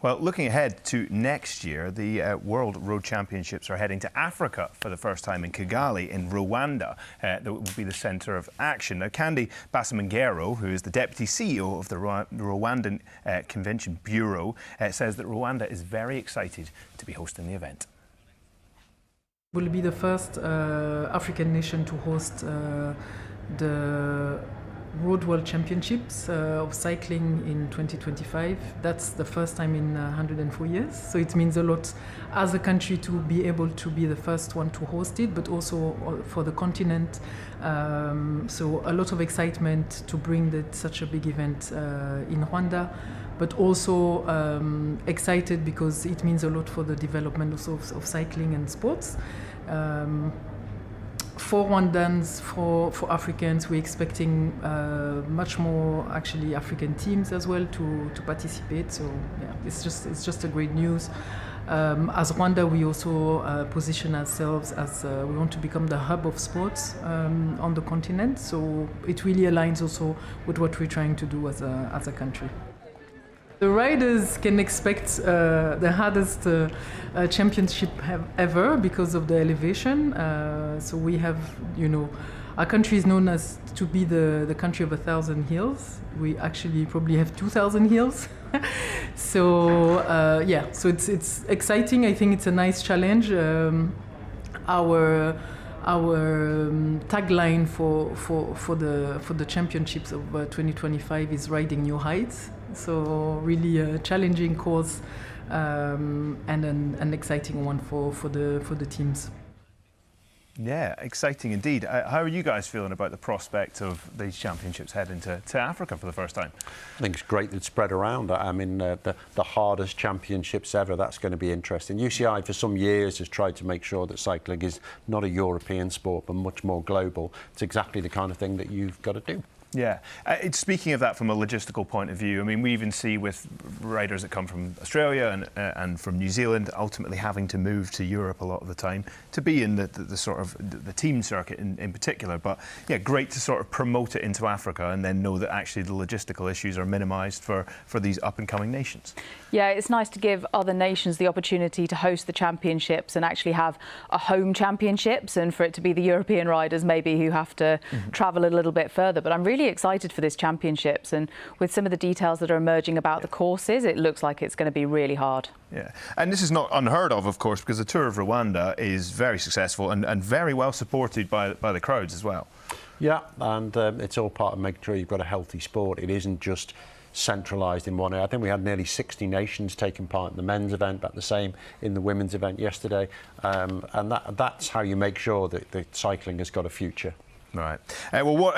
Well, looking ahead to next year, the World Road Championships are heading to Africa for the first time in Kigali in Rwanda. That will be the centre of action. Now, Candy Basamangero, who is the Deputy CEO of the Rwandan Convention Bureau, says that Rwanda is very excited to be hosting the event. We'll be the first African nation to host the Road World Championships of cycling in 2025. That's the first time in 104 years. So it means a lot as a country to be able to be the first one to host it, but also for the continent. So a lot of excitement to bring such a big event in Rwanda, but also excited because it means a lot for the development also of cycling and sports. For Rwandans, for Africans, we're expecting much more actually African teams as well to participate. So yeah, it's just a great news. As Rwanda, we also position ourselves as we want to become the hub of sports on the continent. So it really aligns also with what we're trying to do as a country. The riders can expect the hardest championship ever because of the elevation. So we have, our country is known as to be the country of 1,000 hills. We actually probably have 2,000 hills. So yeah, so it's exciting. I think it's a nice challenge. Our tagline for the championships of 2025 is riding new heights. So really a challenging course and an exciting one for the teams. Yeah, exciting indeed. How are you guys feeling about the prospect of these championships heading to Africa for the first time? I think it's great that it's spread around. I mean, the hardest championships ever, that's going to be interesting. UCI for some years has tried to make sure that cycling is not a European sport, but much more global. It's exactly the kind of thing that you've got to do. Yeah, speaking of that from a logistical point of view, I mean, we even see with riders that come from Australia and from New Zealand ultimately having to move to Europe a lot of the time to be in the sort of the team circuit in particular. But yeah, great to sort of promote it into Africa and then know that actually the logistical issues are minimised for these up and coming nations. Yeah, it's nice to give other nations the opportunity to host the championships and actually have a home championships, and for it to be the European riders maybe who have to travel a little bit further. But I'm really excited for this championships, and with some of the details that are emerging about the courses, it looks like it's going to be really hard. Yeah, and this is not unheard of course, because the Tour of Rwanda is very successful and very well supported by the crowds as well. Yeah, and it's all part of making sure you've got a healthy sport. It isn't just centralised in one area. I think we had nearly 60 nations taking part in the men's event, but the same in the women's event yesterday. And that's how you make sure that the cycling has got a future. Right. Well, what